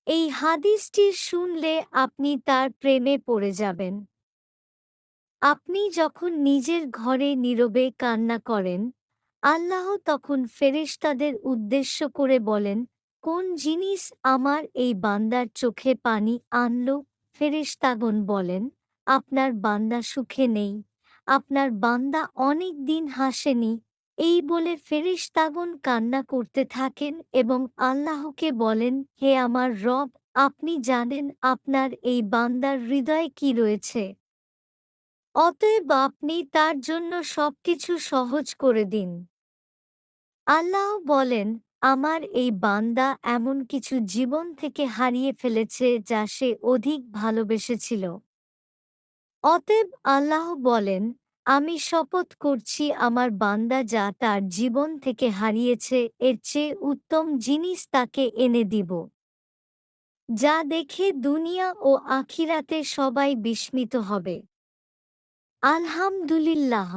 এই হাদিসটি শুনলে আপনি তার প্রেমে পড়ে যাবেন। আপনি যখন নিজের ঘরে নীরবে কান্না করেন, আল্লাহ তখন ফেরেশতাদের উদ্দেশ্য করে বলেন, কোন জিনিস আমার এই বান্দার চোখে পানি আনল? ফেরেশতাগণ বলেন, আপনার বান্দা সুখে নেই, আপনার বান্দা অনেক দিন হাসেনি। এই বলে ফেরেশতাগণ কান্না করতে থাকেন এবং আল্লাহকে বলেন, হে আমার রব, আপনি জানেন আপনার এই বান্দার হৃদয়ে কি রয়েছে। অতএব আপনি তার জন্য সবকিছু সহজ করে দিন। আল্লাহ বলেন, আমার এই বান্দা এমন কিছু জীবন থেকে হারিয়ে ফেলেছে যা সে অধিক ভালোবেসেছিল। অতএব আল্লাহ বলেন, আমি শপথ করছি আমার বান্দা যা তার জীবন থেকে হারিয়েছে এর চেয়ে উত্তম জিনিস তাকে এনে দিব, যা দেখে দুনিয়া ও আখিরাতে সবাই বিস্মিত হবে। আলহামদুলিল্লাহ।